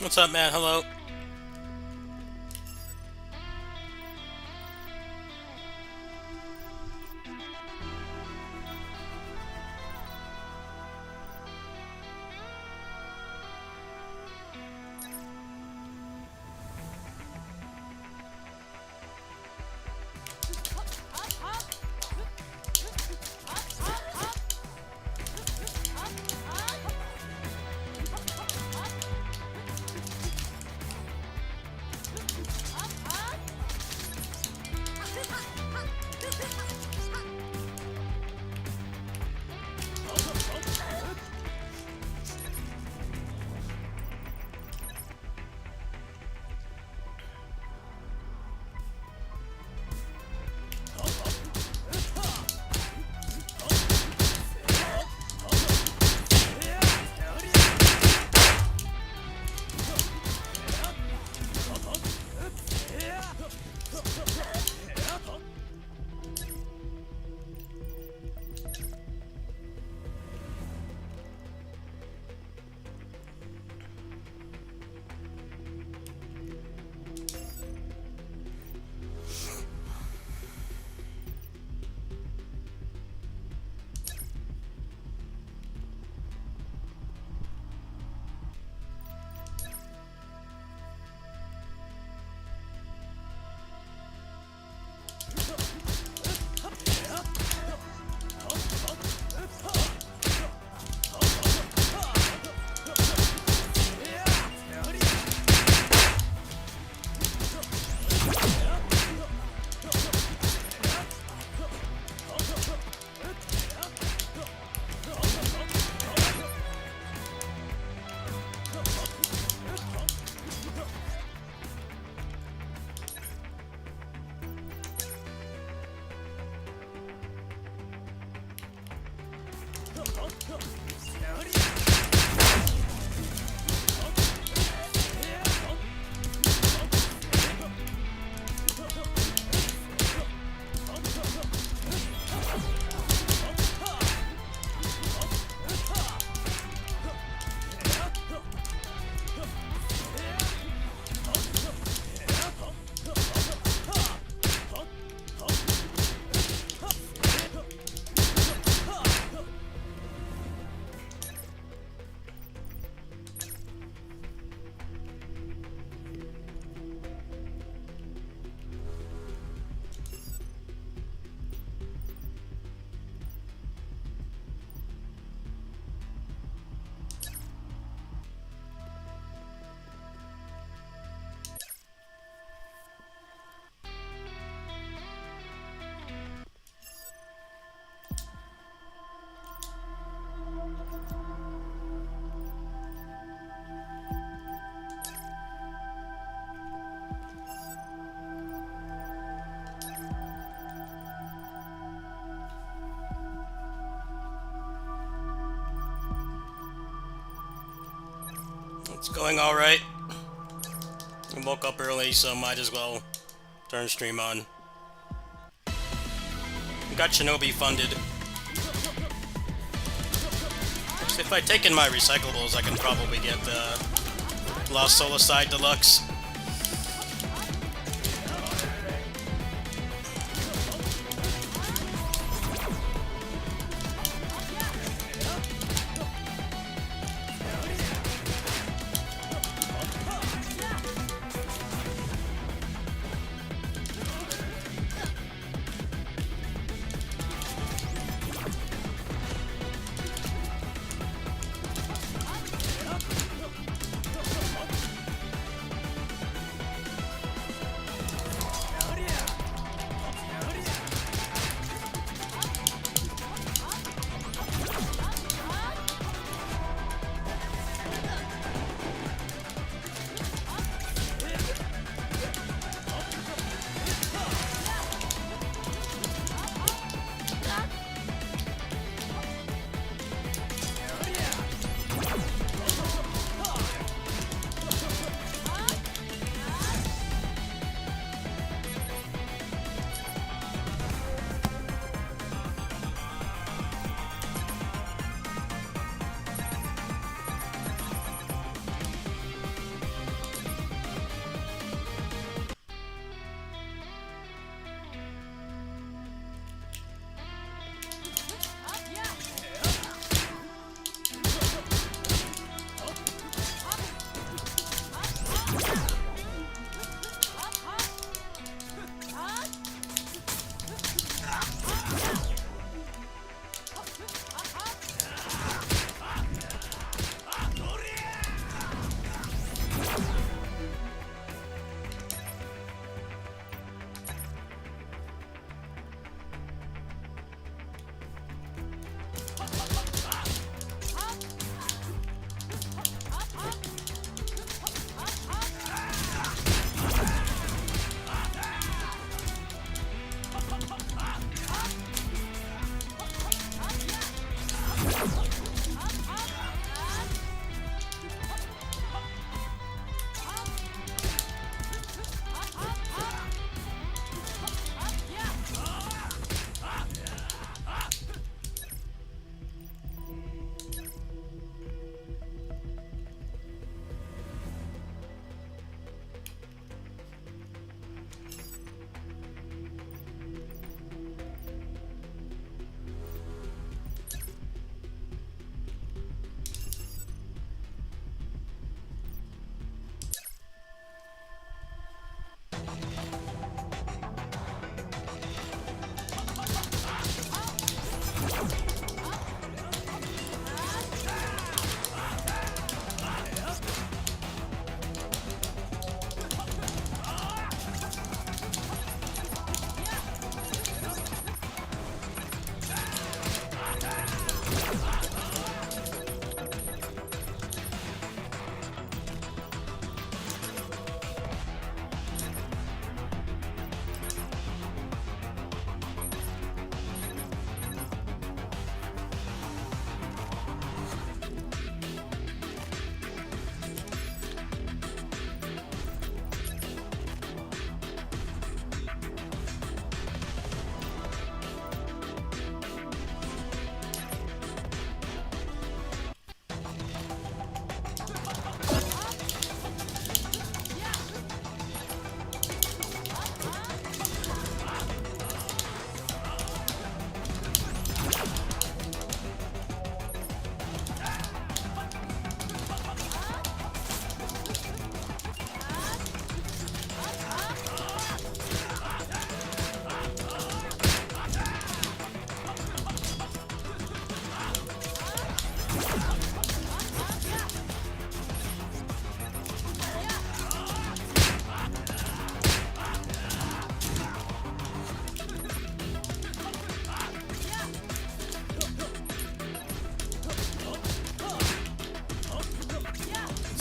What's up, man? Hello. It's going alright. I woke up early, so might as well turn stream on. Got Shinobi funded. If I take in my recyclables, I can probably get Lost Solicide Deluxe.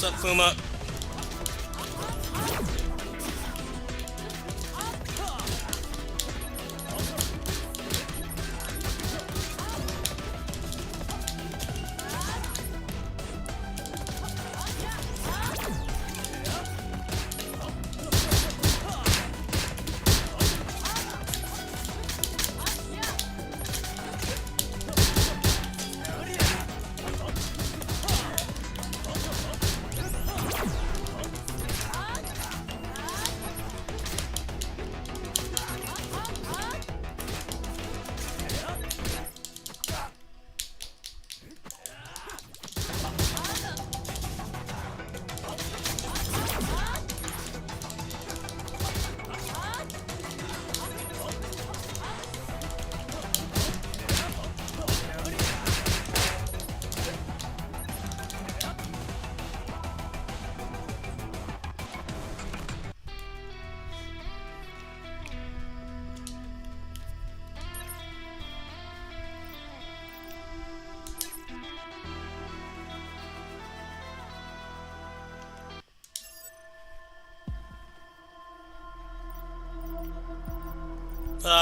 What's up, Fuma?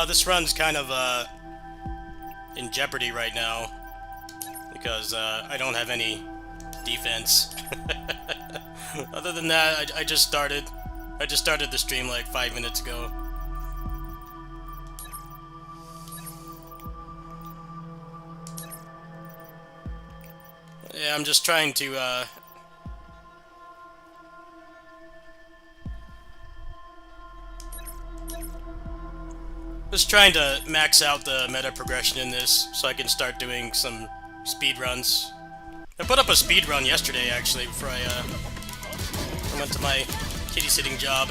This run's kind of in jeopardy right now because I don't have any defense. Other than that, I just started. I just started the stream like 5 minutes ago. Yeah, I'm just trying to max out the meta progression in this so I can start doing some speed runs. I put up a speed run yesterday actually before I went to my kitty sitting job.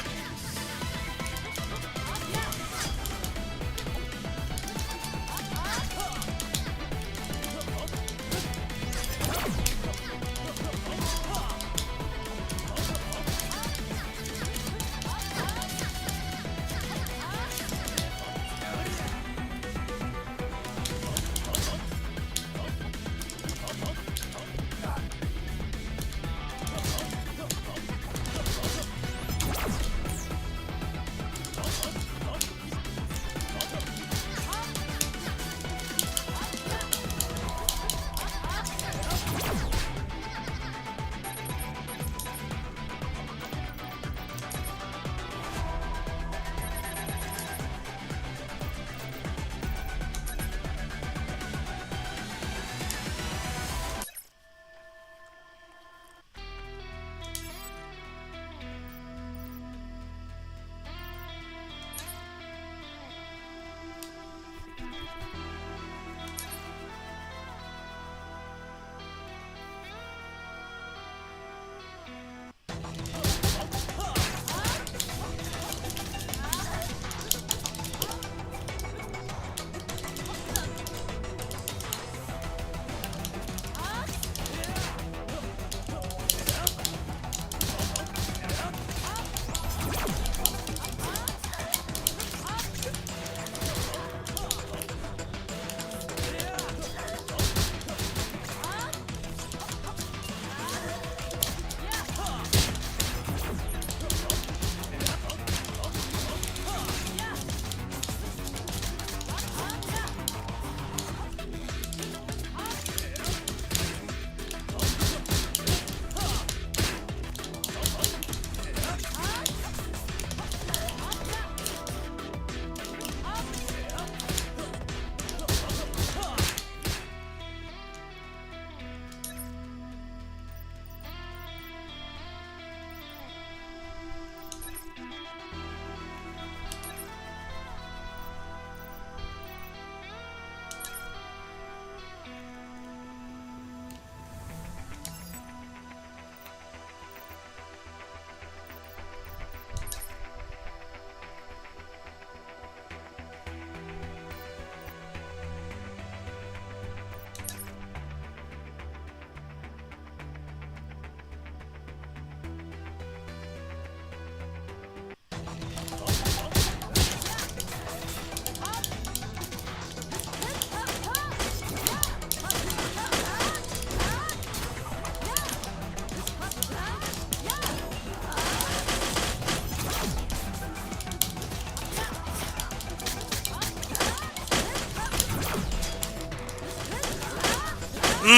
Look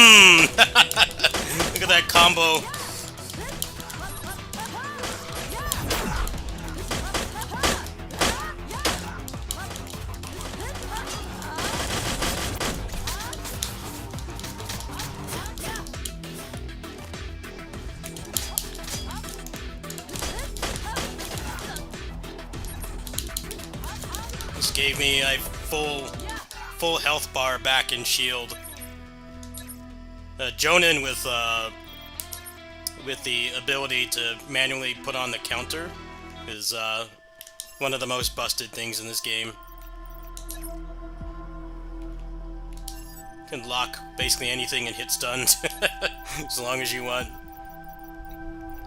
at that combo. This gave me a full health bar back in shield. Jonin with the ability to manually put on the counter is one of the most busted things in this game. Can lock basically anything and hit stuns as long as you want.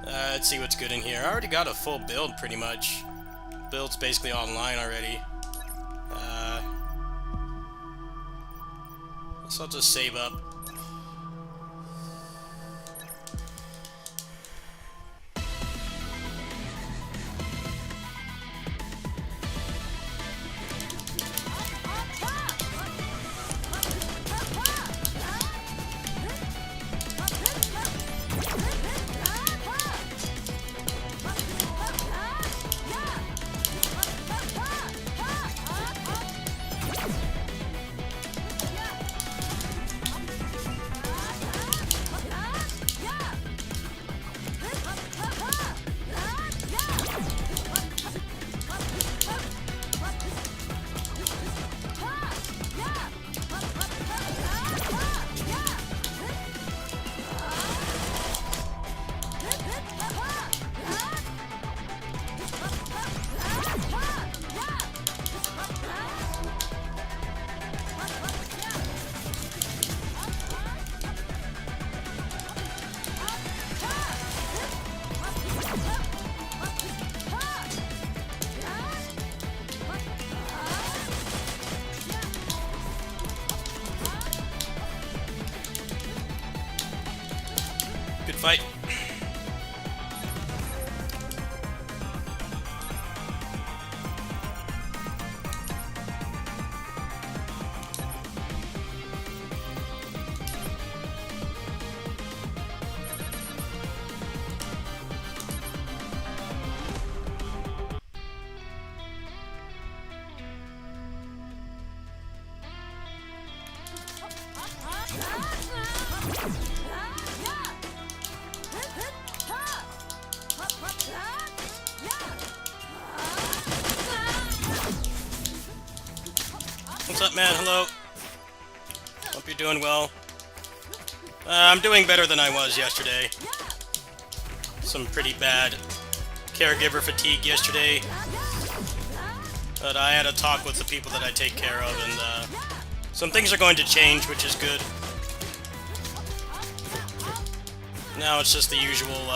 Let's see what's good in here. I already got a full build pretty much. Build's basically online already. So I'll just save up. Good fight. What's up, man? Hello. Hope you're doing well. I'm doing better than I was yesterday. Some pretty bad caregiver fatigue yesterday. But I had a talk with the people that I take care of, and some things are going to change, which is good. Now it's just the usual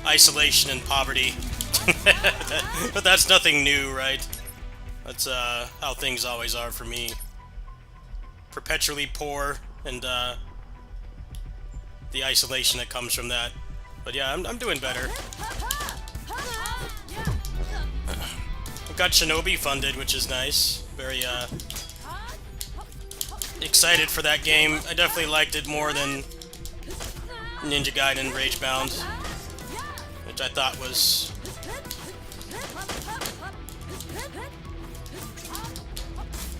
isolation and poverty. But that's nothing new, right? That's how things always are for me. Perpetually poor, and the isolation that comes from that. But yeah, I'm doing better. I've got Shinobi funded, which is nice. Very excited for that game. I definitely liked it more than Ninja Gaiden Ragebound, which I thought was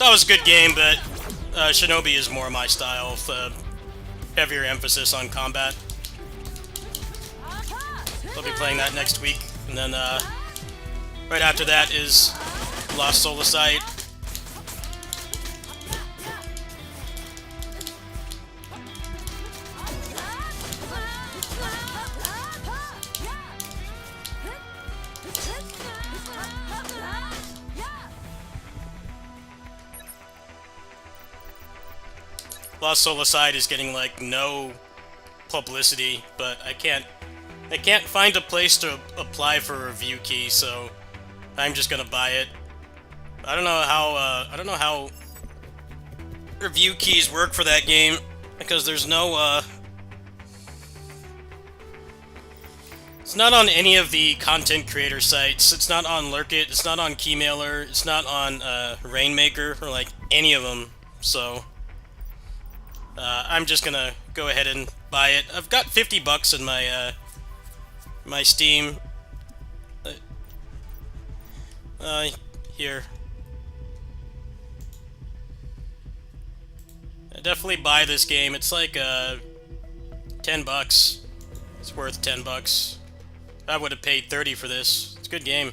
a good game, but Shinobi is more my style, with a heavier emphasis on combat. I'll be playing that next week, and then right after that is Lost Solicite. Lost Solicite is getting like no publicity, but I can't find a place to apply for a review key, so I'm just gonna buy it. I don't know how review keys work for that game, because there's no it's not on any of the content creator sites. It's not on Lurkit, it's not on Keymailer, it's not on Rainmaker, or like any of them, so I'm just gonna go ahead and buy it. I've got 50 bucks in my my Steam. Here. I definitely buy this game. It's like 10 bucks. It's worth 10 bucks. I would have paid 30 for this. It's a good game.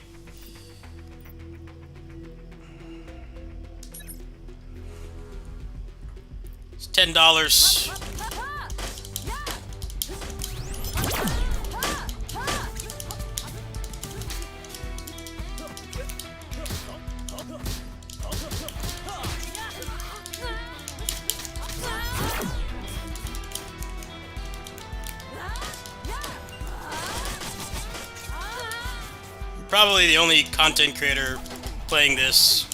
It's $10. Probably the only content creator playing this.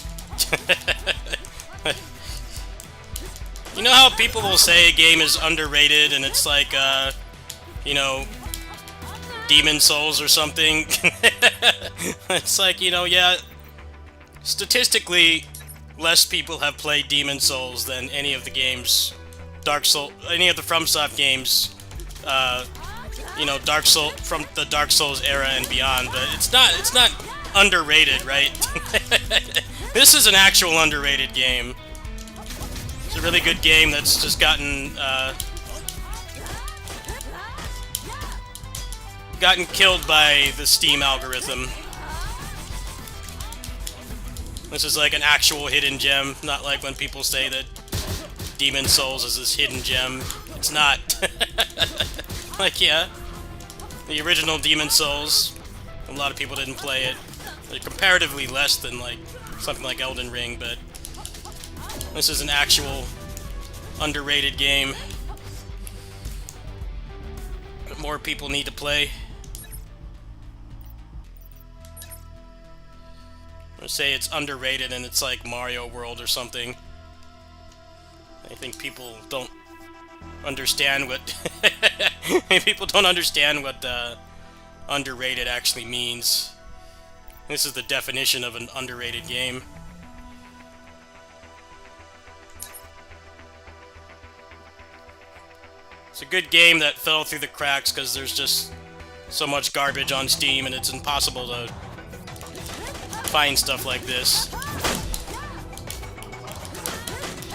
You know how people will say a game is underrated and it's like, you know, Demon Souls or something? It's like, you know, yeah, statistically, less people have played Demon Souls than any of the games, any of the FromSoft games, you know, from the Dark Souls era and beyond. But it's not underrated, right? This is an actual underrated game. It's a really good game that's just gotten killed by the Steam algorithm. This is like an actual hidden gem, not like when people say that Demon Souls is this hidden gem. It's not. Like, yeah, the original Demon Souls, a lot of people didn't play it. They're comparatively less than like something like Elden Ring, but this is an actual underrated game that more people need to play. I'm gonna say it's underrated and it's like Mario World or something. I think people don't understand what people don't understand what underrated actually means. This is the definition of an underrated game. It's a good game that fell through the cracks because there's just so much garbage on Steam and it's impossible to find stuff like this.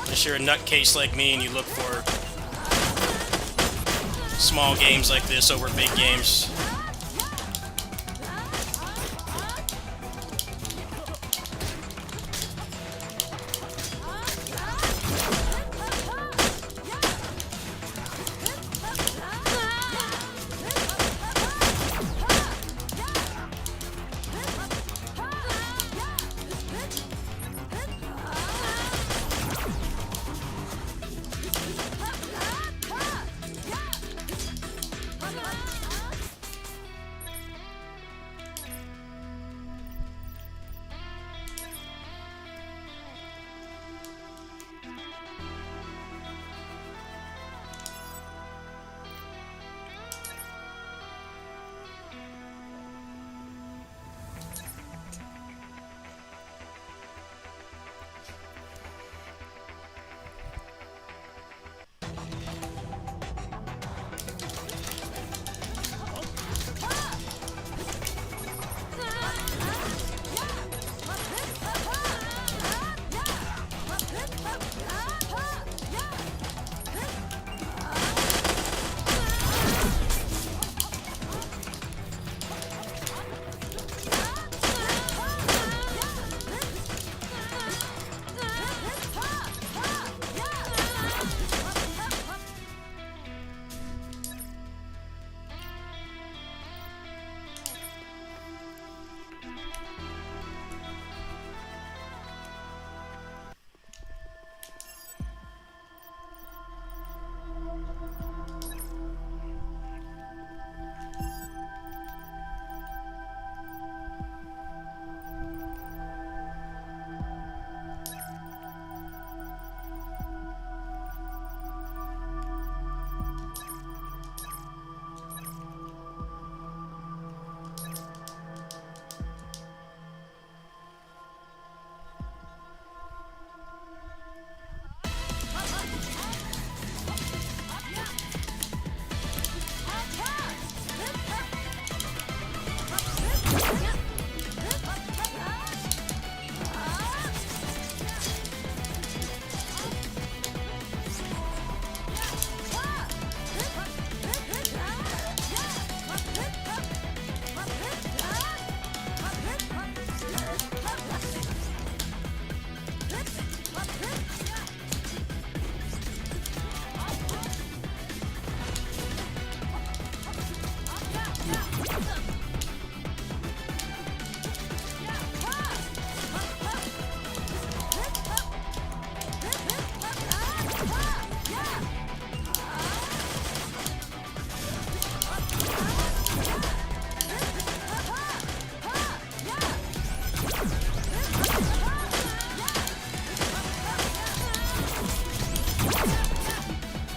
Unless you're a nutcase like me and you look for small games like this over big games.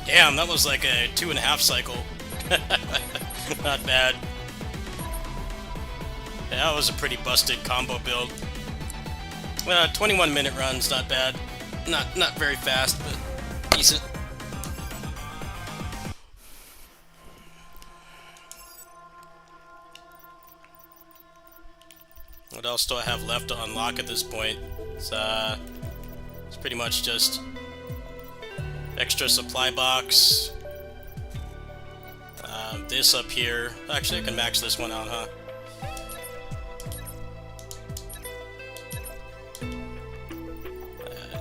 Damn, that was like a 2.5 cycle. Not bad. Yeah, that was a pretty busted combo build. 21-minute runs, not bad. Not very fast, but decent. What else do I have left to unlock at this point? It's pretty much just extra supply box. This up here. Actually, I can max this one out, huh?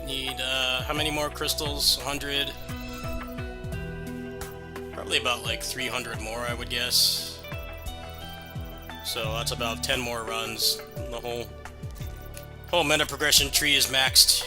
Need how many more crystals? 100. Probably about like 300 more, I would guess. So that's about 10 more runs. The whole meta progression tree is maxed.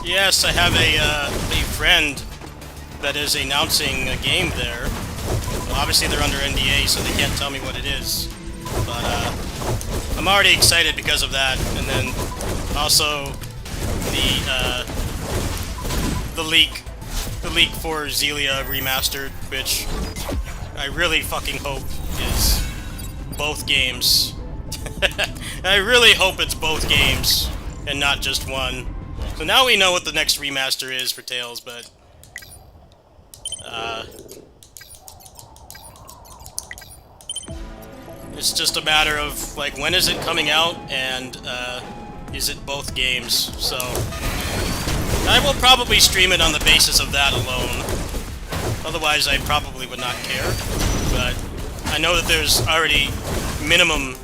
Yes, I have a friend that is announcing a game there. Well, obviously they're under NDA, so they can't tell me what it is. But I'm already excited because of that. And then also the leak for Xillia Remastered, which I really fucking hope is both games. I really hope it's both games and not just one. So now we know what the next remaster is for Tales, but it's just a matter of like when is it coming out and is it both games. So I will probably stream it on the basis of that alone. Otherwise, I probably would not care. But I know that there's already minimum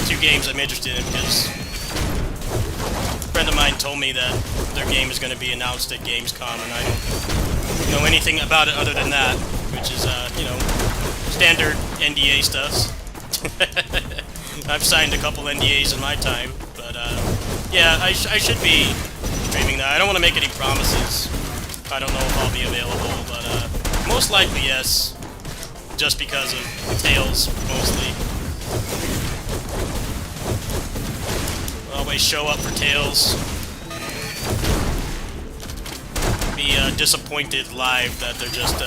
2 games I'm interested in because a friend of mine told me that their game is going to be announced at Gamescom, and I don't know anything about it other than that, which is, you know, standard NDA stuff. I've signed a couple NDAs in my time, but, yeah, I should be streaming that. I don't want to make any promises. I don't know if I'll be available, but, most likely, yes. just because of Tails, mostly. Always show up for Tails. Be disappointed live that they're just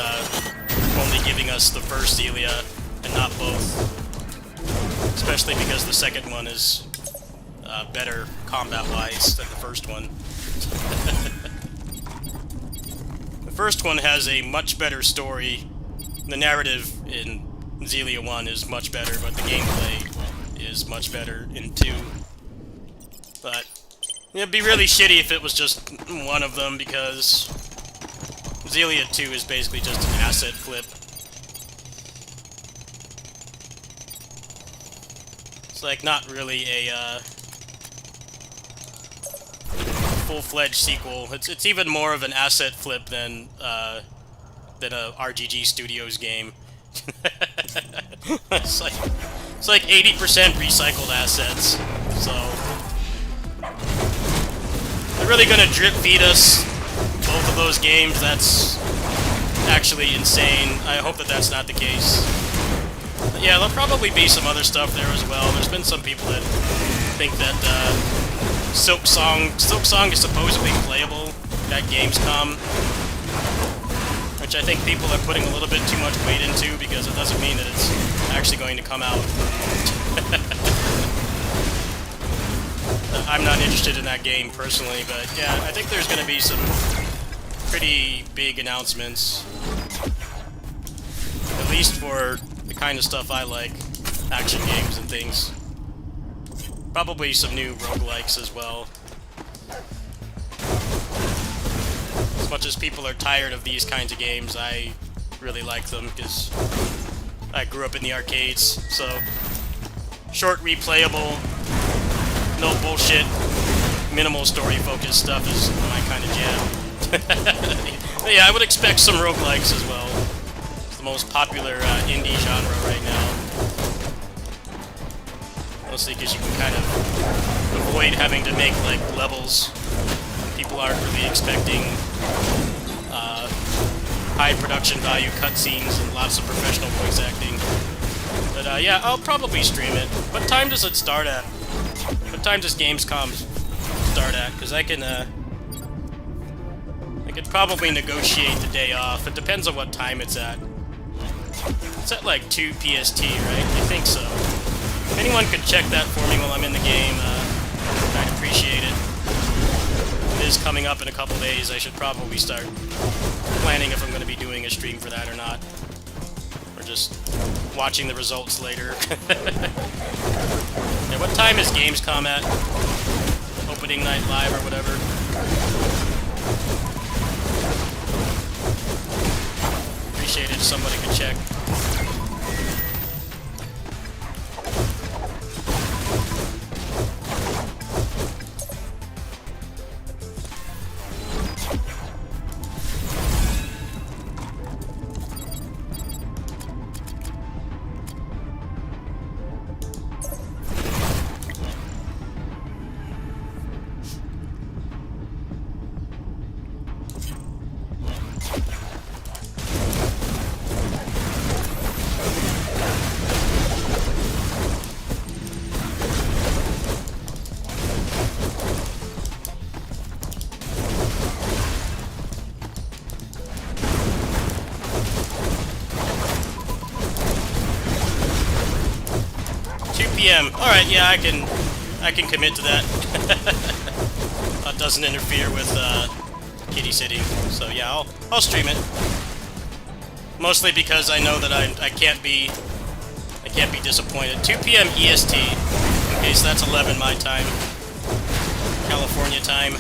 only giving us the first Zelia and not both. Especially because the second one is better combat-wise than the first one. The first one has a much better story. The narrative in Zelia 1 is much better, but the gameplay is much better in 2. But it'd be really shitty if it was just one of them, because Zelia 2 is basically just an asset flip. It's like not really a full-fledged sequel. It's even more of an asset flip than a RGG Studios game. It's like 80% recycled assets. So they're really gonna drip feed us both of those games. That's actually insane. I hope that that's not the case. But yeah, there'll probably be some other stuff there as well. There's been some people that think that Silk Song is supposedly playable at Gamescom, which I think people are putting a little bit too much weight into, because it doesn't mean that it's actually going to come out. I'm not interested in that game personally, but yeah, I think there's going to be some pretty big announcements, at least for the kind of stuff I like, action games and things. Probably some new roguelikes as well. As much as people are tired of these kinds of games, I really like them, because I grew up in the arcades, so short, replayable, no bullshit, minimal story-focused stuff is my kind of jam. But yeah, I would expect some roguelikes as well. It's the most popular indie genre right now. Mostly because you can kind of avoid having to make, like, levels. People aren't really expecting high production value cutscenes and lots of professional voice acting. But yeah, I'll probably stream it. What time does it start at? What time does Gamescom start at? Because I could probably negotiate the day off. It depends on what time it's at. It's at like 2 PST, right? I think so. If anyone could check that for me while I'm in the game, I'd appreciate it. It is coming up in a couple days. I should probably start planning if I'm going to be doing a stream for that or not. Or just watching the results later. Yeah, what time is Gamescom at? Opening night live or whatever. Appreciate it if somebody could check. Alright, yeah, I can commit to that. That doesn't interfere with kitty sitting. So yeah, I'll stream it. Mostly because I know that I can't be disappointed. 2 p.m. EST. Okay, so that's 11 my time. California time.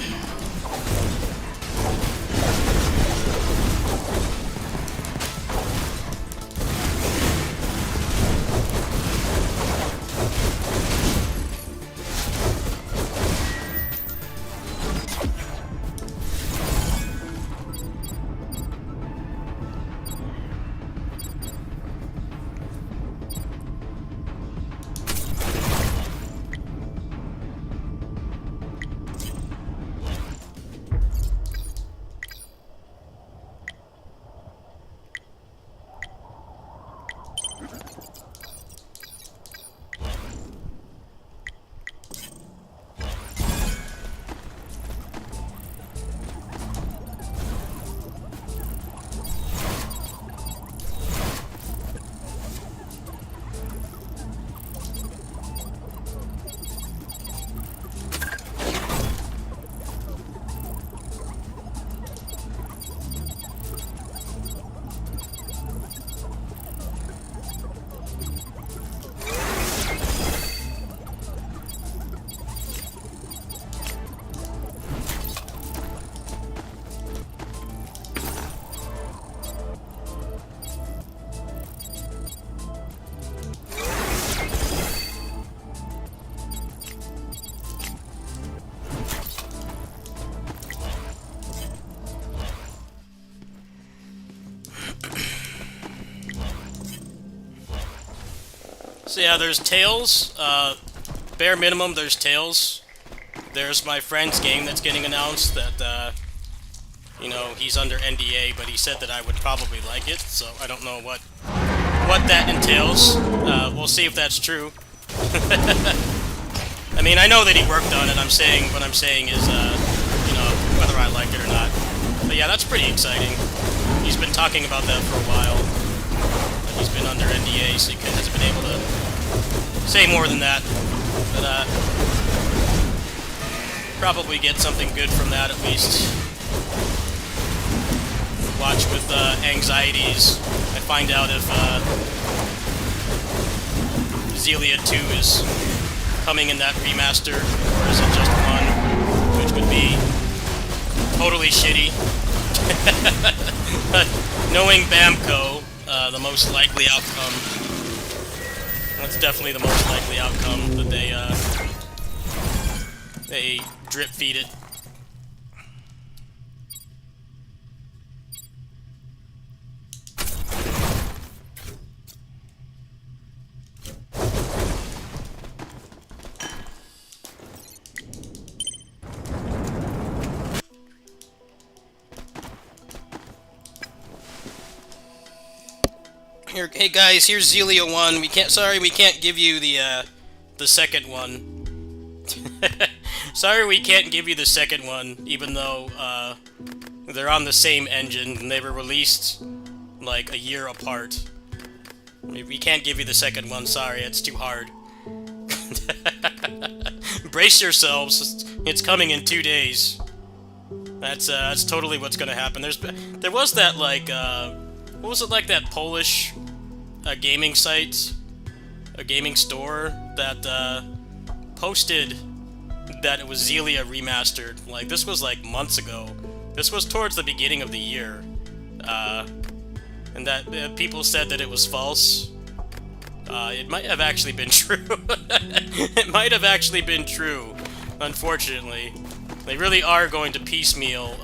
So yeah, there's Tails. Bare minimum, there's Tails. There's my friend's game that's getting announced that, you know, he's under NDA, but he said that I would probably like it, so I don't know what that entails. We'll see if that's true. I mean, I know that he worked on it. What I'm saying is, you know, whether I like it or not. But yeah, that's pretty exciting. He's been talking about that for a while. He's been under NDA, so he hasn't been able to say more than that. But, probably get something good from that, at least. Watch with, anxieties. I find out if, Xillia 2 is coming in that remaster, or is it just one, which would be totally shitty. Knowing Bamco, the most likely outcome, that's definitely the most likely outcome, that they drip feed it. Here, hey guys, here's Xillia 1. We can't give you the second one. Sorry, we can't give you the second one, even though they're on the same engine and they were released like a year apart. We can't give you the second one. Sorry, it's too hard. Brace yourselves. It's coming in 2 days. That's totally what's gonna happen. There was that like what was it, like that Polish gaming site, a gaming store that posted that it was Xillia remastered. Like, this was like months ago. This was towards the beginning of the year, and that people said that it was false. It might have actually been true. It might have actually been true, unfortunately. They really are going to piecemeal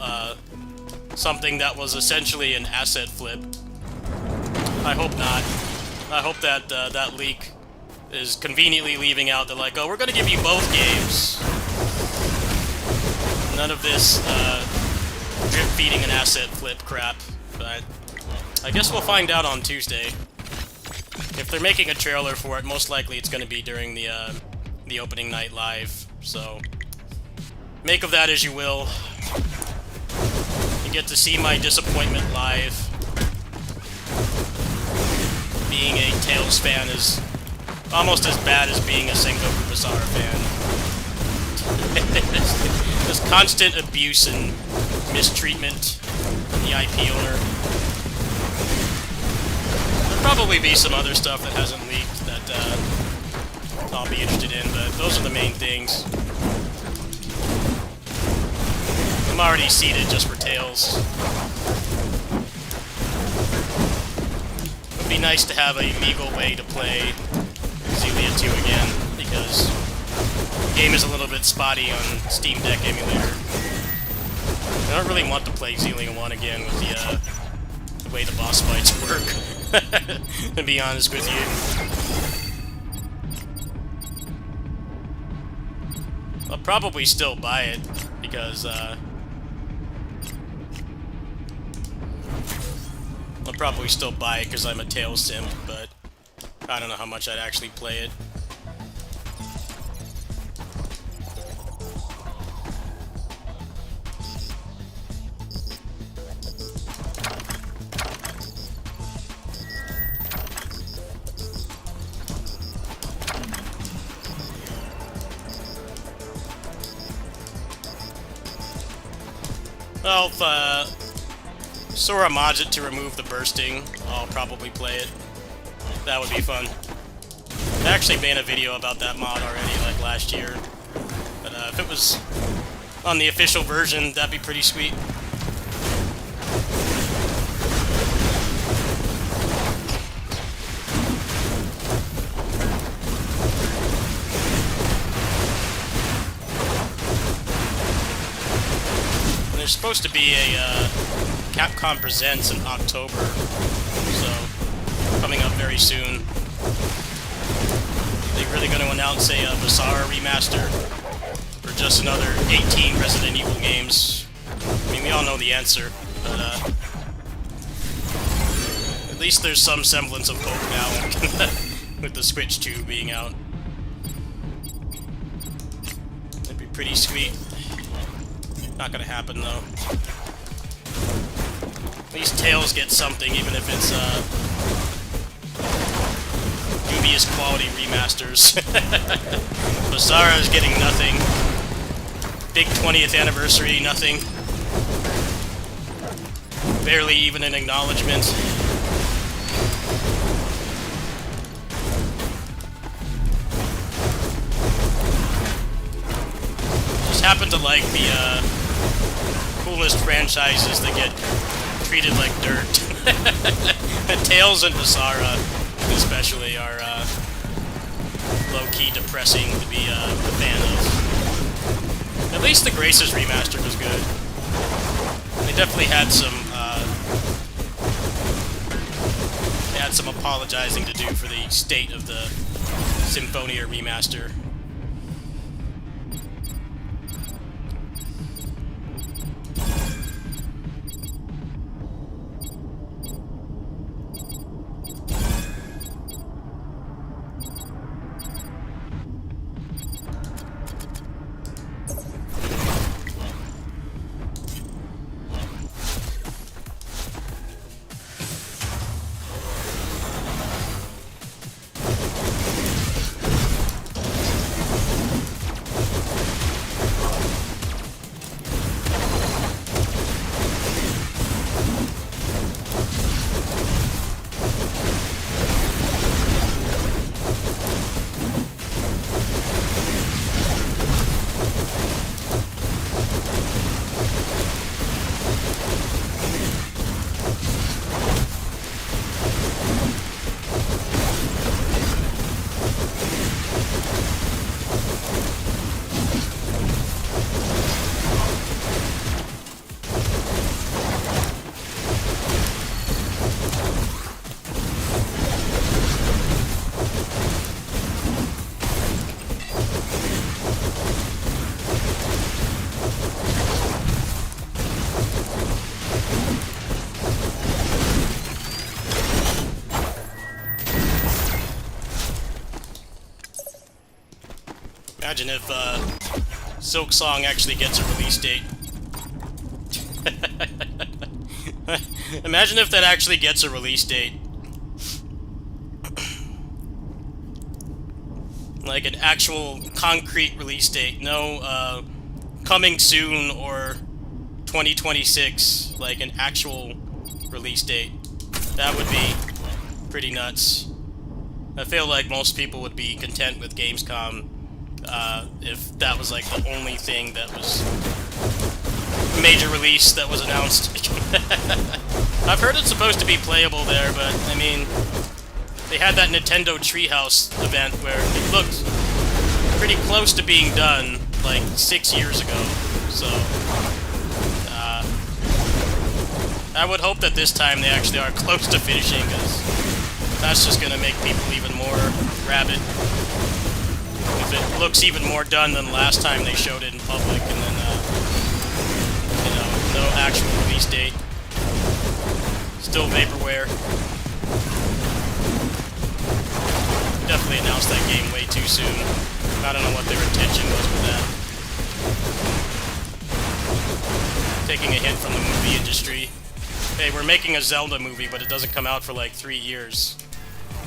something that was essentially an asset flip. I hope not. I hope that that leak is conveniently leaving out that, like, oh, we're gonna give you both games. None of this drip feeding an asset flip crap. But I guess we'll find out on Tuesday. If they're making a trailer for it, most likely it's gonna be during the opening night live. So make of that as you will. You get to see my disappointment live. Being a Tails fan is almost as bad as being a Sengoku Basara fan. This constant abuse and mistreatment from the IP owner. There'll probably be some other stuff that hasn't leaked that I'll be interested in, but those are the main things. I'm already seated just for Tails. It would be nice to have a legal way to play Xillia 2 again, because the game is a little bit spotty on Steam Deck emulator. I don't really want to play Xillia 1 again with the way the boss fights work, to be honest with you. I'll probably still buy it, because I'll probably still buy it because I'm a Tails simp, but I don't know how much I'd actually play it. Well, if Sora mods it to remove the bursting, I'll probably play it. That would be fun. I actually made a video about that mod already, like last year. But if it was on the official version, that'd be pretty sweet. And there's supposed to be a Capcom Presents in October, so coming up very soon. announce a Visara remaster, or just another 18 Resident Evil games? I mean, we all know the answer, but at least there's some semblance of hope now with the Switch 2 being out. That'd be pretty sweet. Not gonna happen though. At least Tails gets something, even if it's dubious quality remasters. Visara's getting nothing. Big 20th anniversary, nothing. Barely even an acknowledgement. Just happen to like the coolest franchises that get treated like dirt. Tails and Visara especially are low-key depressing to be a fan of. At least the Graces remaster was good. They definitely had some apologizing to do for the state of the Symphonia remaster. Imagine if Silk Song actually gets a release date. Imagine if that actually gets a release date. Like an actual concrete release date. No coming soon or 2026. Like an actual release date. That would be pretty nuts. I feel like most people would be content with Gamescom if that was like the only thing that was major release that was announced. I've heard it's supposed to be playable there, but I mean, they had that Nintendo Treehouse event where it looked pretty close to being done like 6 years ago, so I would hope that this time they actually are close to finishing, because that's just gonna make people even more rabid. If it looks even more done than last time they showed it in public, and then, you know, no actual release date. Still vaporware. Definitely announced that game way too soon. I don't know what their intention was with that. Taking a hint from the movie industry. Hey, we're making a Zelda movie, but it doesn't come out for like 3 years.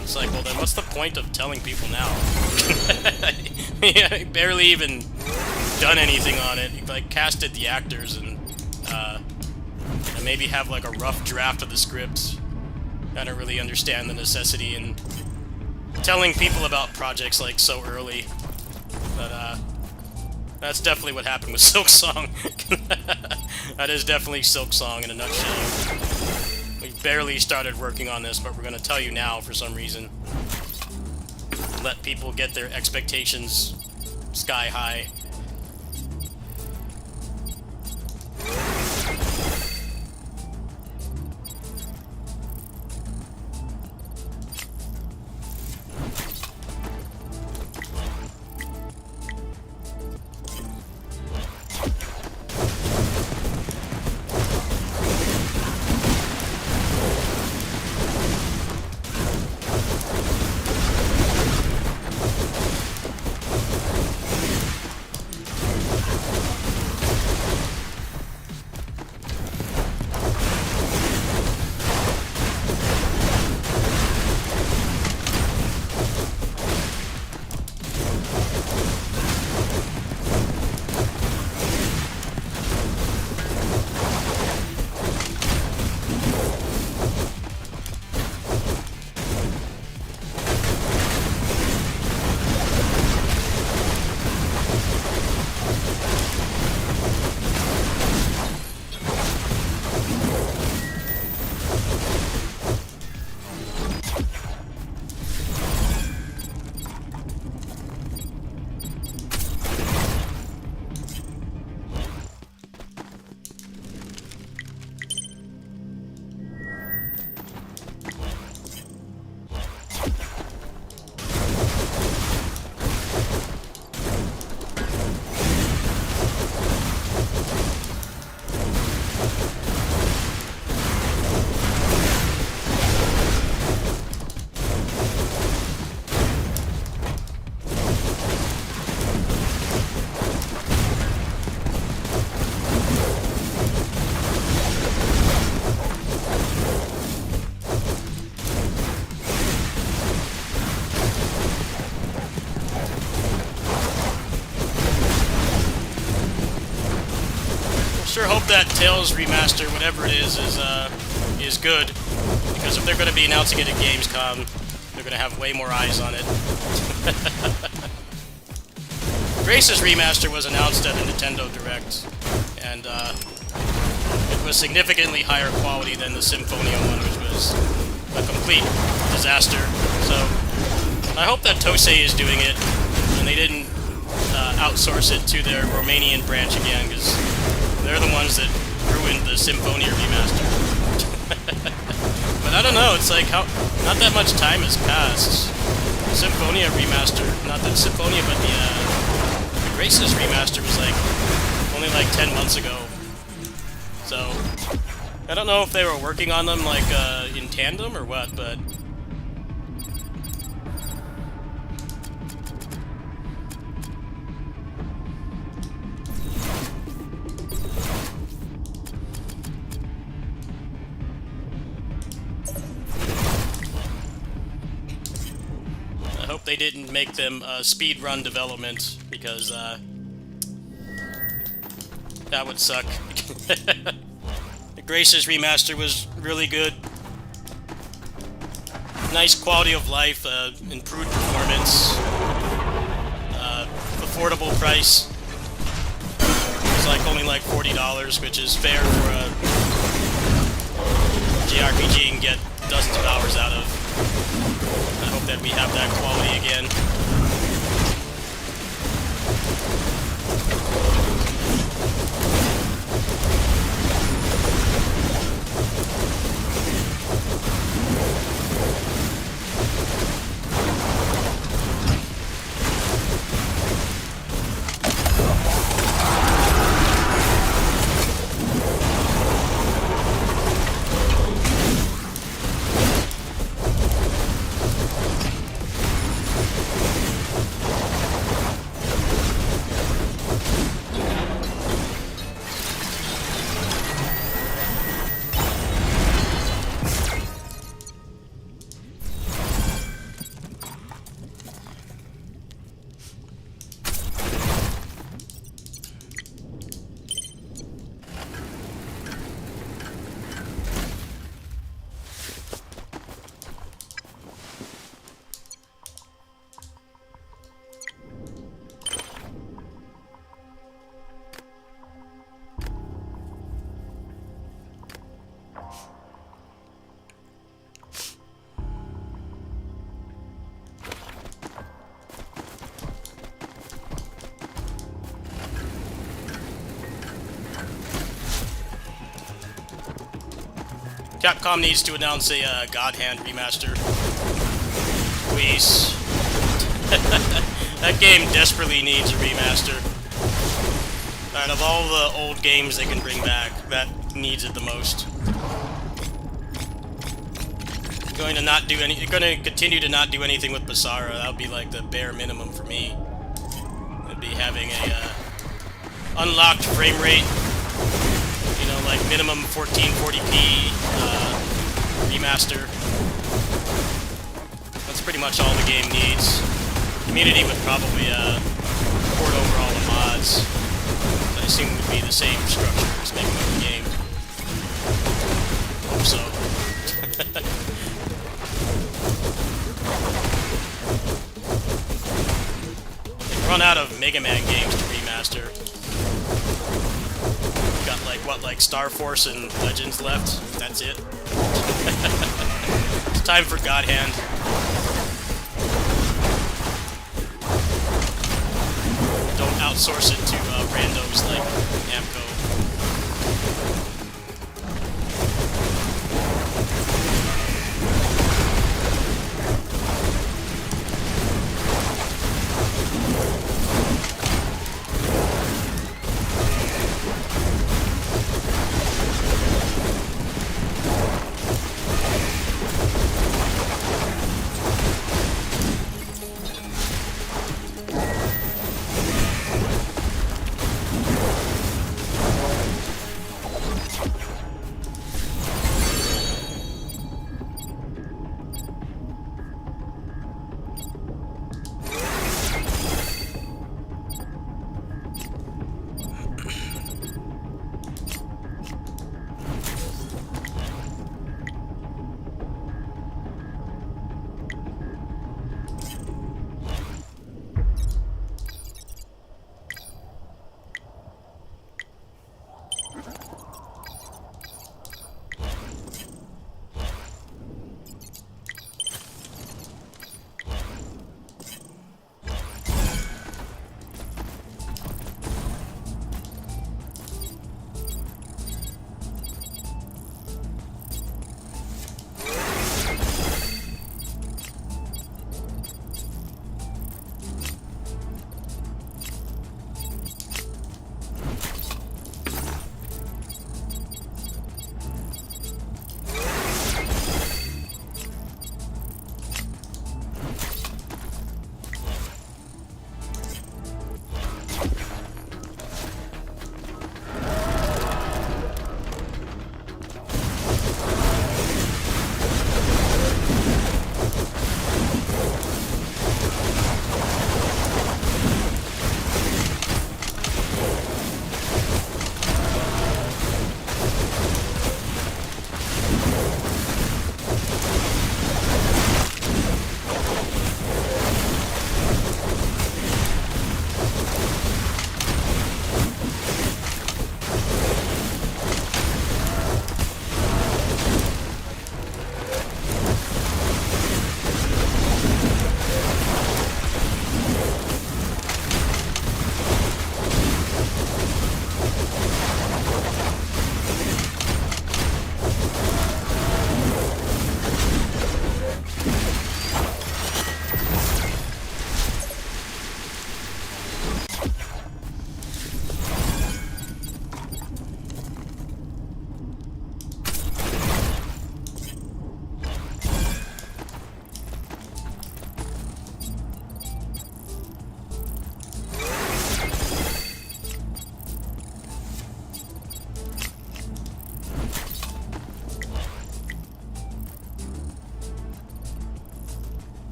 It's like, well then what's the point of telling people now? Yeah, barely even done anything on it. He, like, casted the actors and maybe have like a rough draft of the script. I don't really understand the necessity in telling people about projects like so early. But that's definitely what happened with Silk Song. That is definitely Silk Song in a nutshell. We barely started working on this, but we're gonna tell you now for some reason. Let people get their expectations sky high. sure hope that Tales remaster, whatever it is good, because if they're going to be announcing it at Gamescom, they're going to have way more eyes on it. Grace's remaster was announced at a Nintendo Direct, and it was significantly higher quality than the Symphonia one, which was a complete disaster. So I hope that Tosei is doing it, and they didn't outsource it to their Romanian branch again, because they're the ones that ruined the Symphonia remaster. But I don't know, it's like, not that much time has passed. Symphonia remaster, not the Symphonia, but the Grace's remaster was like, only like 10 months ago. So, I don't know if they were working on them like in tandem or what, but... I hope they didn't make them speedrun development, because that would suck. The Grace's remaster was really good. Nice quality of life, improved performance, affordable price. It's like only like $40, which is fair for a JRPG you can get dozens of hours out of. I hope that we have that quality again. Capcom needs to announce a God Hand remaster. Please. That game desperately needs a remaster. Out of all the old games they can bring back, that needs it the most. Going to continue to not do anything with Basara. That would be like the bare minimum for me. It'd be having a unlocked frame rate. You know, like minimum 1440p remaster. That's pretty much all the game needs. Community would probably port over all the mods. I assume it would be the same structure as making the game. Hope so. They've run out of Mega Man games to remaster. Got like, what, like Star Force and Legends left? That's it. It's time for God Hand. Don't outsource it to randos like Namco.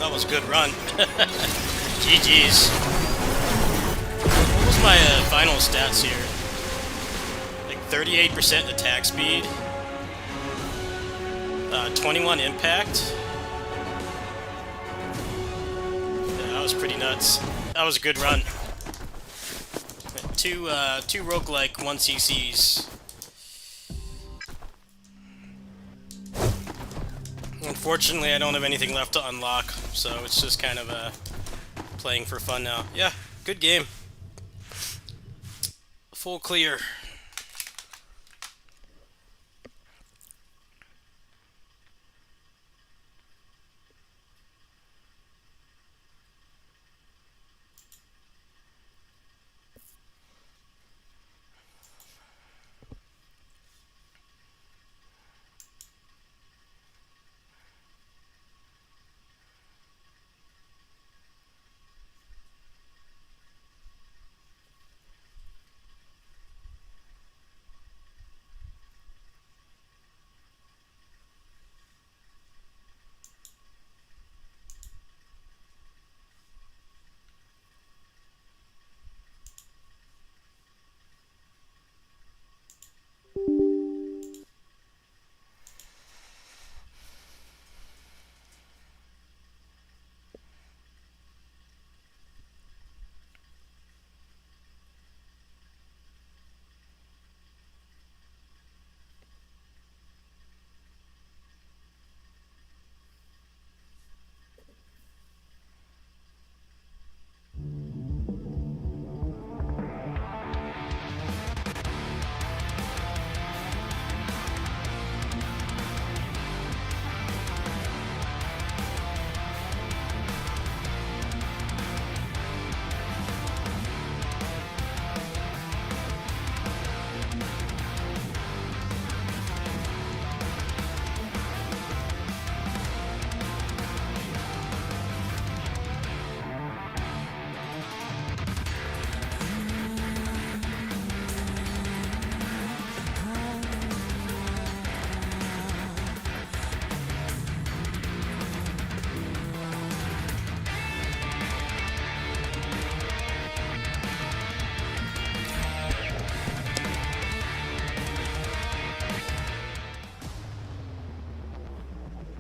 that was a good run. GG's. What was my final stats here? Like 38% attack speed. 21 impact. Yeah, that was pretty nuts. That was a good run. Two roguelike 1 CCs. Unfortunately, I don't have anything left to unlock, so it's just kind of playing for fun now. Yeah, good game. Full clear.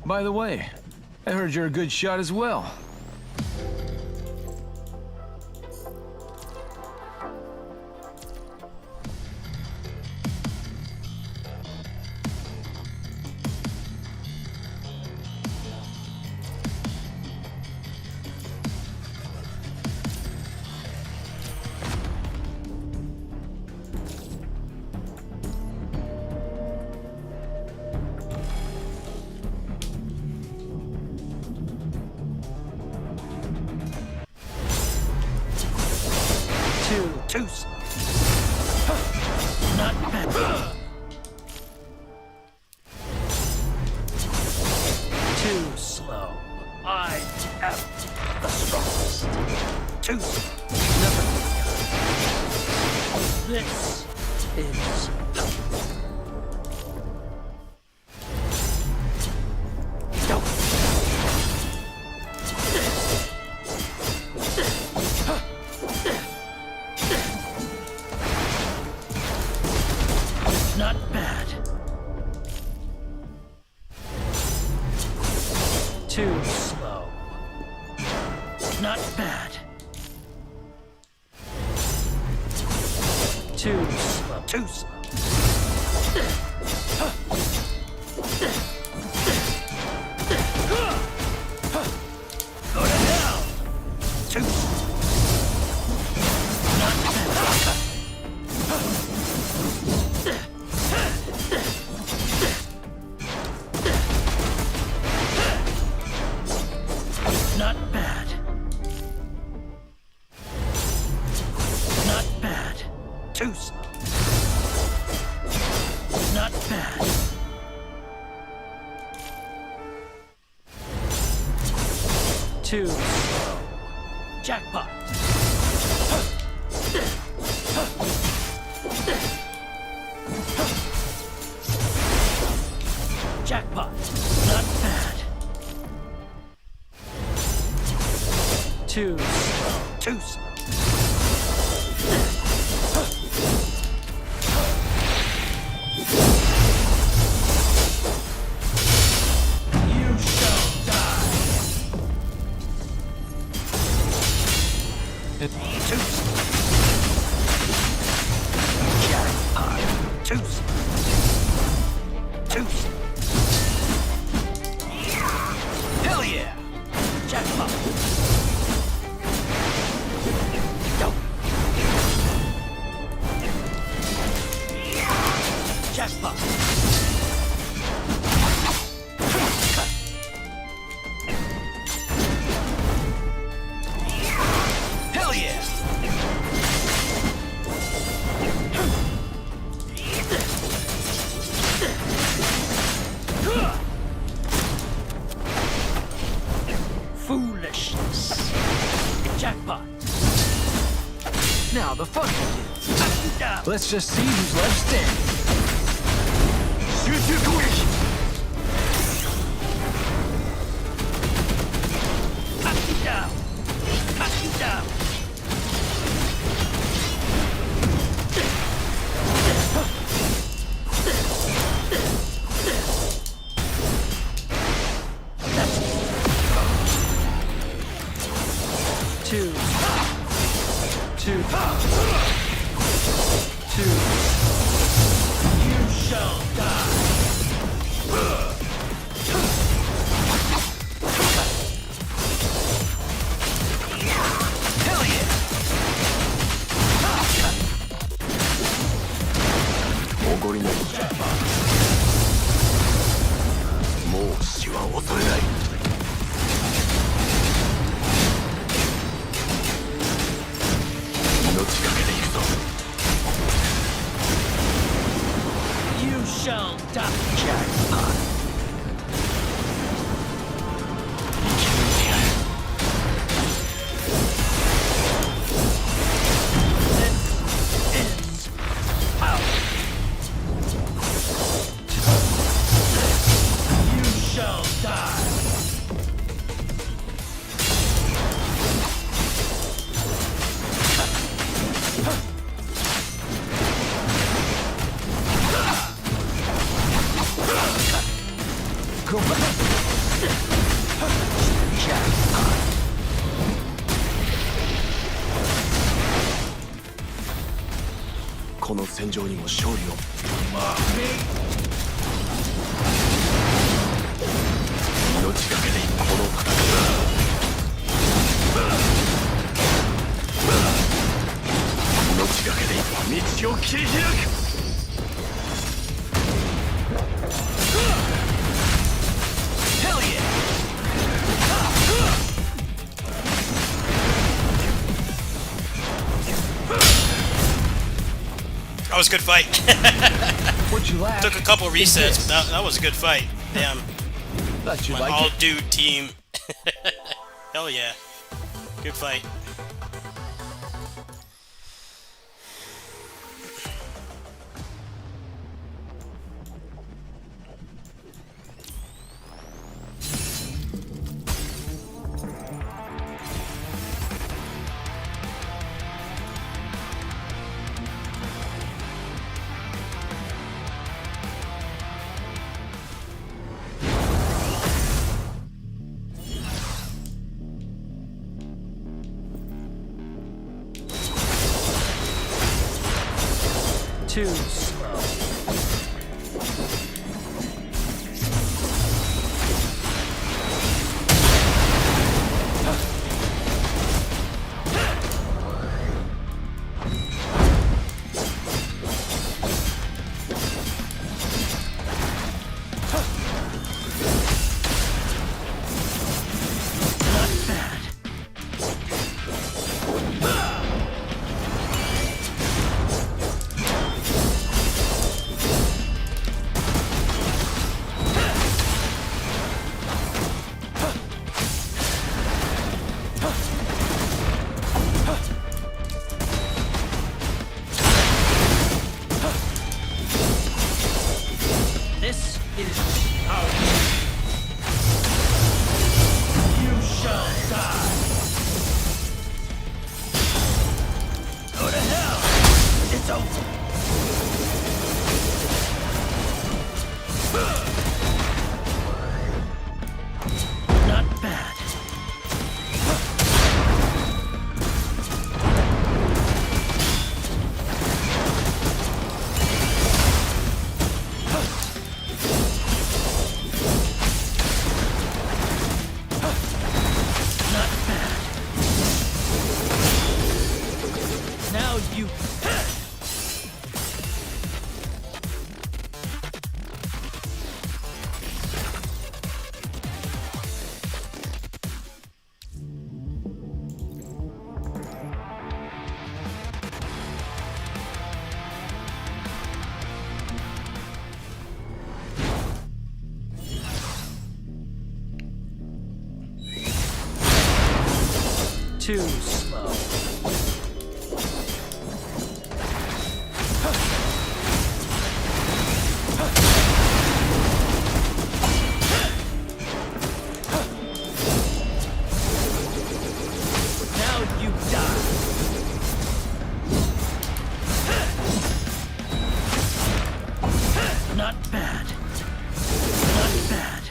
By the way, I heard you're a good shot as well. Too slow. Not bad. Too slow. I am the strongest. Too slow. Never. This is. Not bad. Too slow. Not bad. Too slow. Too slow. Go to hell. Too slow. Not bad. Not bad. Not bad. Too slow. Not bad. Too slow. Jackpot. Jackpot. Not bad. Too slow. Too slow. You shall die. Too slow. Jackpot. Too slow. Too slow. Hell yeah! Jackpot. Go. Jackpot. Hell yeah! Foolishness. Jackpot. Now the fun begins. Down. Let's just see who's left standing. Cut you down. Cut you down. Two. You shall die. Hell yeah! おごりのもう死は恐れない。命がけで行くぞ。 You shall die. Jackpot. 生き抜いてやる。 This is power. You shall die. Go back. Jackpot. この戦場にも勝利を。命がけでこの戦い命がけで道を切り開く。 Hell yeah! That was a good fight. What you lack? Took a couple is resets, this. but that was a good fight. Damn. Thought you My liked all it. dude team. Hell yeah. Good fight. Too slow. Not bad. Too slow. Now you die. Not bad. Not bad.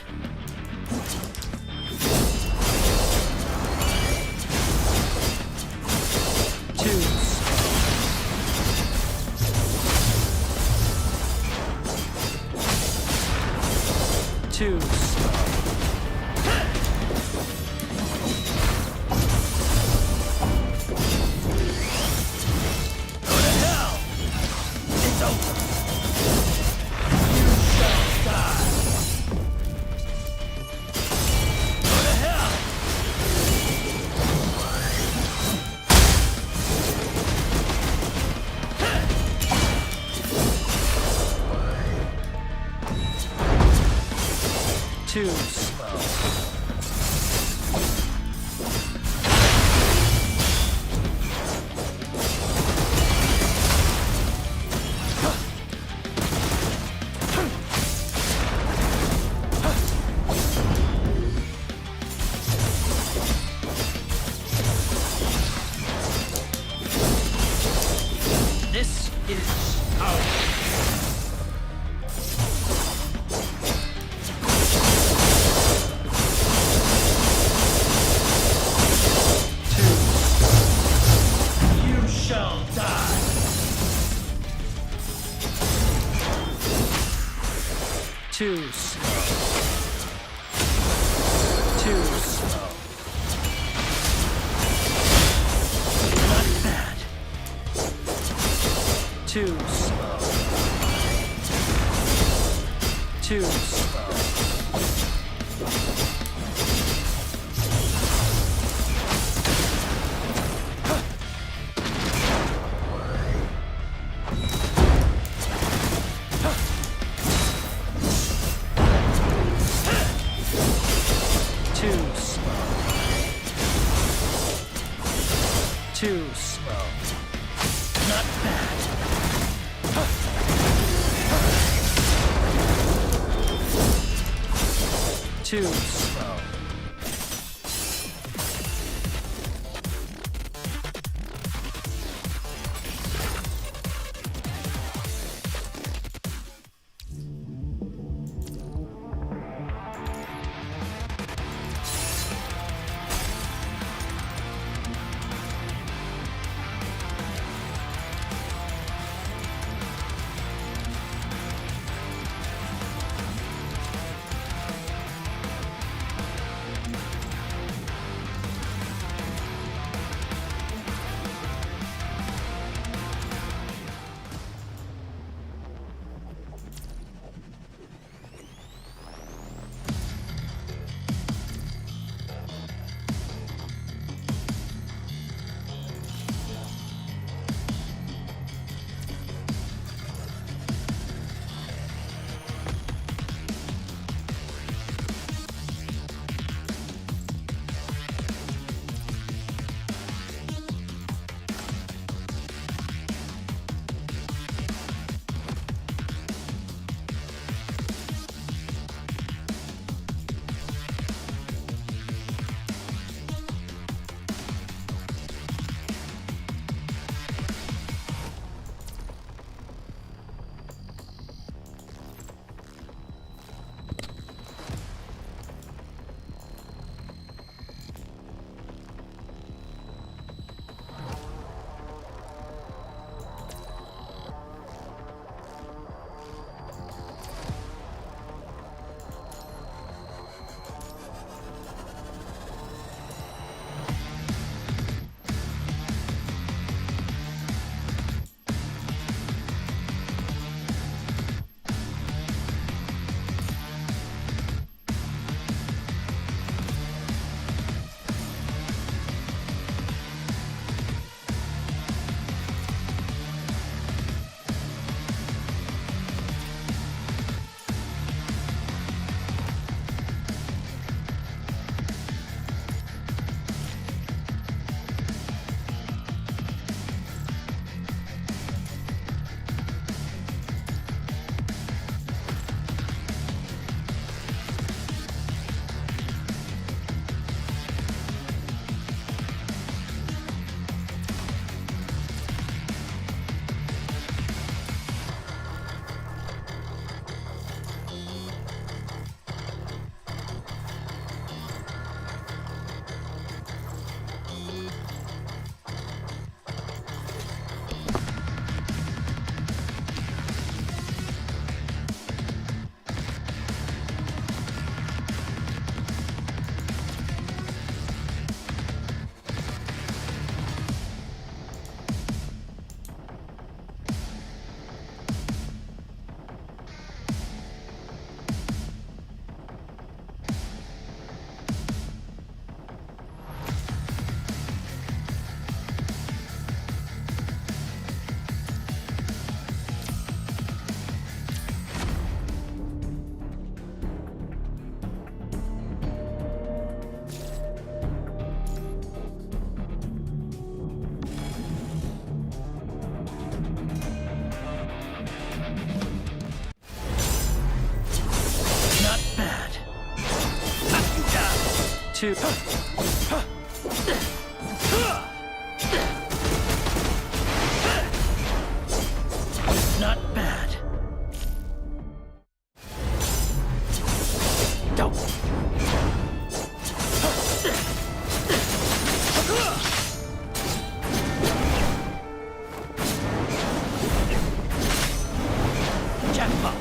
Too slow. Too slow. Go to hell! It's over. You shall die. Go to hell! Too slow. This is ours. You shall die. Too slow. Too slow. Not bad. Too slow. Too slow. Too slow. Too slow. Not bad. Too slow. two. Not bad. Don't. Jackpot.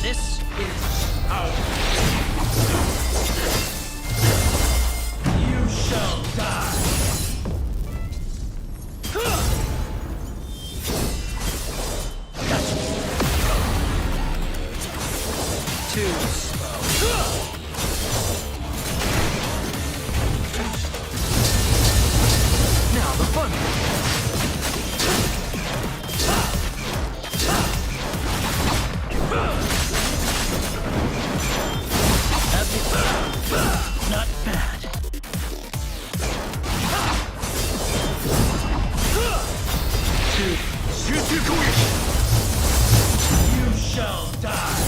This is how you shall die. Gotcha. Too slow. Now the fun. Not bad. You shall die.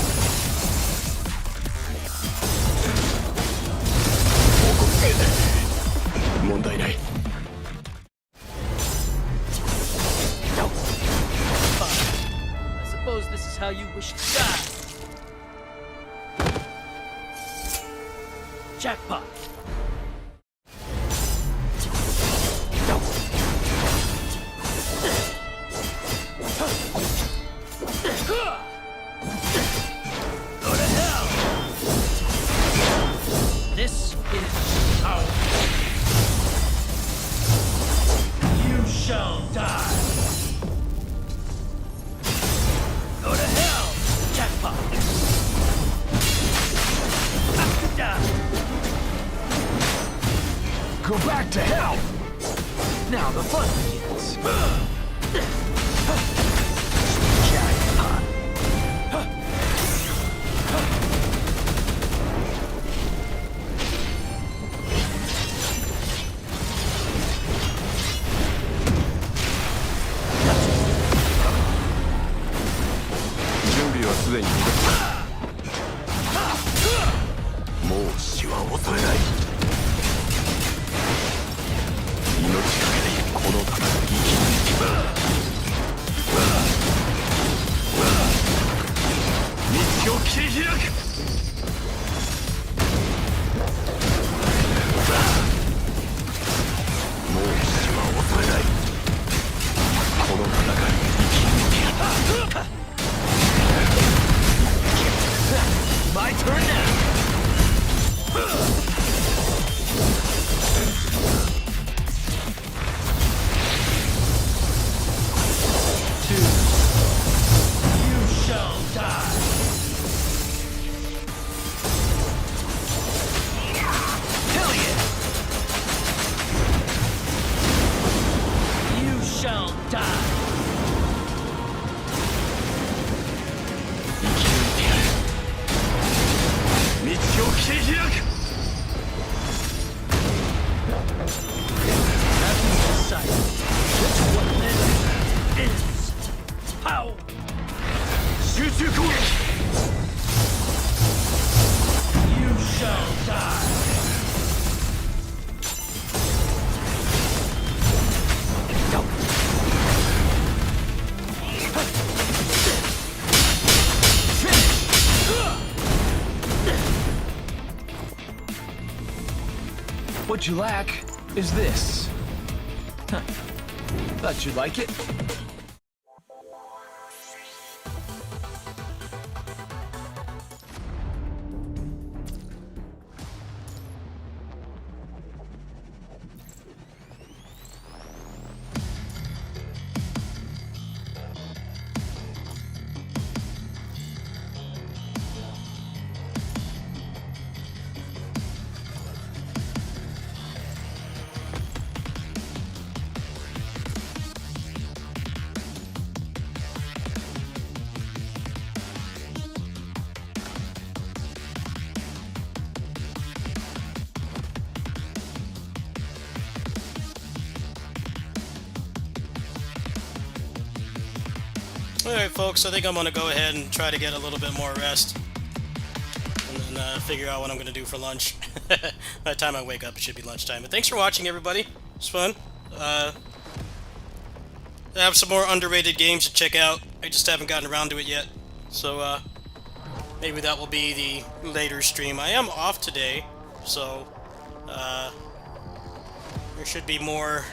I suppose this is how you wish to die. Jackpot. Go to hell. This is how you shall die. Go to hell. Jackpot. Die. Go back to hell! Now the fun begins. Jackpot. My turn now. You shall die. Hell yeah. You shall die. How? You shall die. What you lack is this. Huh. Thought you'd like it. Alright folks, I think I'm gonna go ahead and try to get a little bit more rest. And then figure out what I'm gonna do for lunch. By the time I wake up, it should be lunchtime. But thanks for watching, everybody. It's fun. I have some more underrated games to check out. I just haven't gotten around to it yet. So, maybe that will be the later stream. I am off today, so, there should be more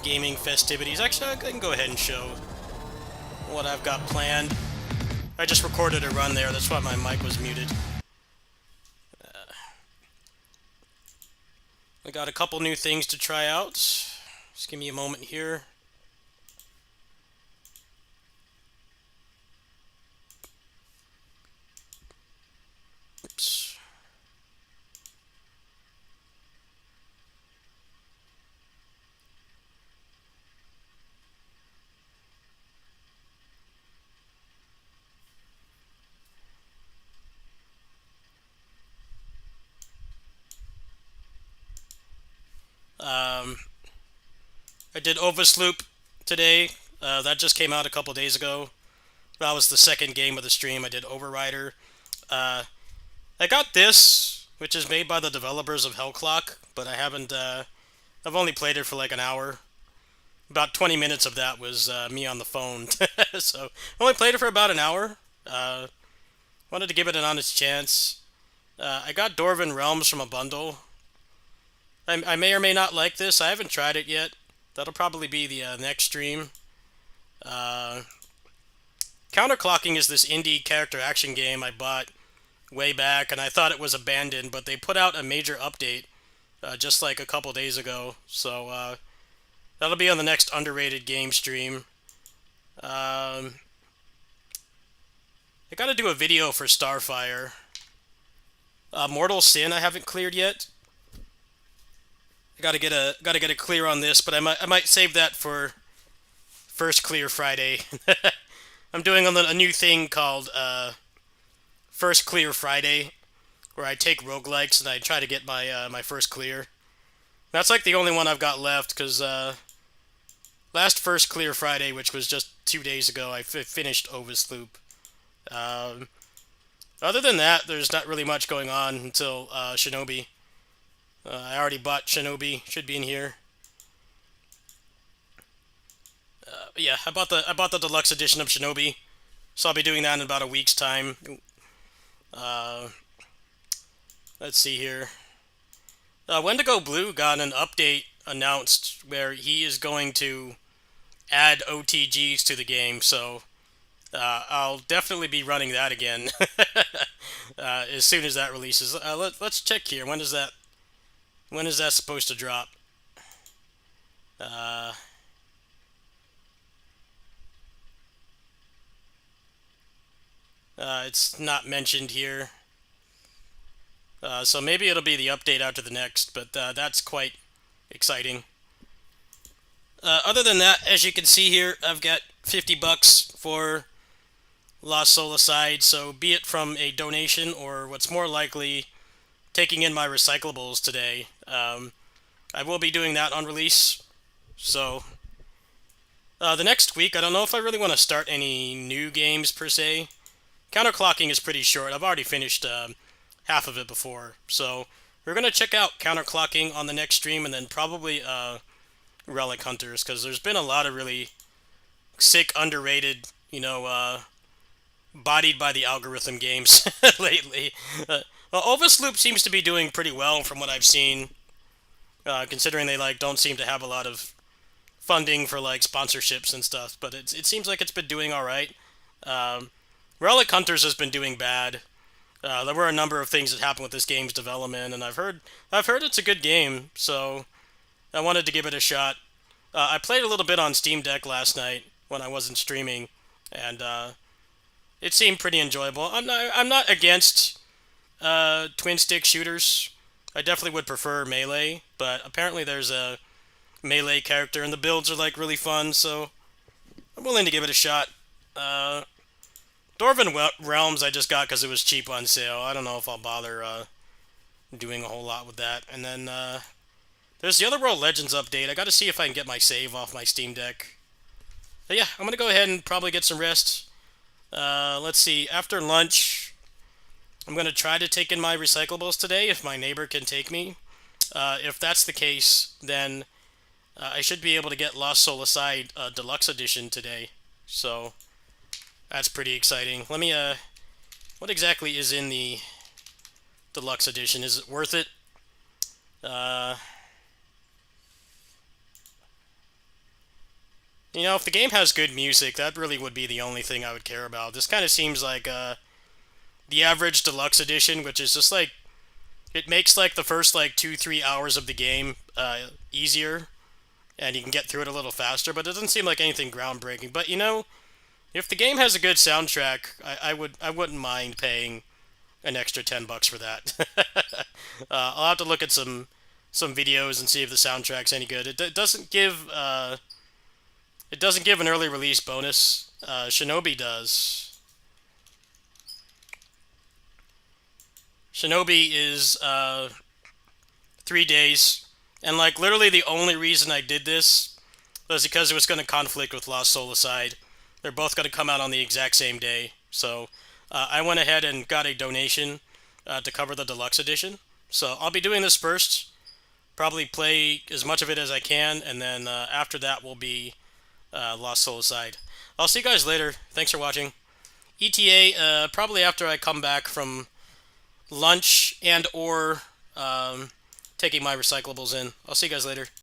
gaming festivities. Actually, I can go ahead and show what I've got planned. I just recorded a run there, that's why my mic was muted. I got a couple new things to try out. Just give me a moment here. Oops. I did Oversloop today. That just came out a couple days ago. That was the second game of the stream. I did Overrider. I got this, which is made by the developers of Hellclock, but I haven't, I've only played it for like an hour. About 20 minutes of that was me on the phone. So, I only played it for about an hour. Wanted to give it an honest chance. I got Dwarven Realms from a bundle. I may or may not like this. I haven't tried it yet. That'll probably be the next stream. Counterclocking is this indie character action game I bought way back, and I thought it was abandoned, but they put out a major update just like a couple days ago. So that'll be on the next underrated game stream. I gotta do a video for Starfire. Mortal Sin I haven't cleared yet. Gotta get a clear on this, but I might save that for First Clear Friday. I'm doing a new thing called First Clear Friday, where I take roguelikes and I try to get my my first clear. That's like the only one I've got left, because last First Clear Friday, which was just 2 days ago, I finished Oversloop. Other than that, there's not really much going on until Shinobi. I already bought Shinobi. Should be in here. Yeah, I bought the deluxe edition of Shinobi, so I'll be doing that in about a week's time. Let's see here. Wendigo Blue got an update announced where he is going to add OTGs to the game, so I'll definitely be running that again as soon as that releases. Let's check here. When is that supposed to drop? It's not mentioned here. So maybe it'll be the update after the next, but that's quite exciting. Other than that, as you can see here, I've got $50 for Lost Soul Aside, so be it from a donation or what's more likely taking in my recyclables today. I will be doing that on release. So the next week, I don't know if I really want to start any new games per se. Counterclocking is pretty short. I've already finished half of it before. So we're going to check out Counterclocking on the next stream, and then probably Relic Hunters, because there's been a lot of really sick, underrated, bodied by the algorithm games lately. Oversloop seems to be doing pretty well from what I've seen, considering they don't seem to have a lot of funding for sponsorships and stuff. But it seems like it's been doing all right. Relic Hunters has been doing bad. There were a number of things that happened with this game's development, and I've heard it's a good game, so I wanted to give it a shot. I played a little bit on Steam Deck last night when I wasn't streaming, and it seemed pretty enjoyable. I'm not against twin stick shooters. I definitely would prefer melee, but apparently there's a melee character, and the builds are really fun, so I'm willing to give it a shot. Dwarven Realms I just got because it was cheap on sale. I don't know if I'll bother doing a whole lot with that. And then there's the Otherworld Legends update. I got to see if I can get my save off my Steam Deck. But yeah, I'm gonna go ahead and probably get some rest. Let's see. After lunch, I'm gonna try to take in my recyclables today if my neighbor can take me. If that's the case, then I should be able to get Lost Soul Aside Deluxe Edition today. So that's pretty exciting. Let me what exactly is in the Deluxe Edition? Is it worth it? You know, if the game has good music, that really would be the only thing I would care about. This kind of seems like the average Deluxe Edition, which is just like, it makes like the first like 2-3 hours of the game easier, and you can get through it a little faster, but it doesn't seem like anything groundbreaking. But you know, if the game has a good soundtrack, I wouldn't mind paying an extra $10 for that. I'll have to look at some videos and see if the soundtrack's any good. It doesn't give an early release bonus. Shinobi does. Shinobi is 3 days, and like literally the only reason I did this was because it was going to conflict with Lost Soul Aside. They're both going to come out on the exact same day, so I went ahead and got a donation to cover the deluxe edition. So I'll be doing this first, probably play as much of it as I can, and then after that will be Lost Soul Aside. I'll see you guys later. Thanks for watching. ETA, probably after I come back from lunch and or taking my recyclables in. I'll see you guys later.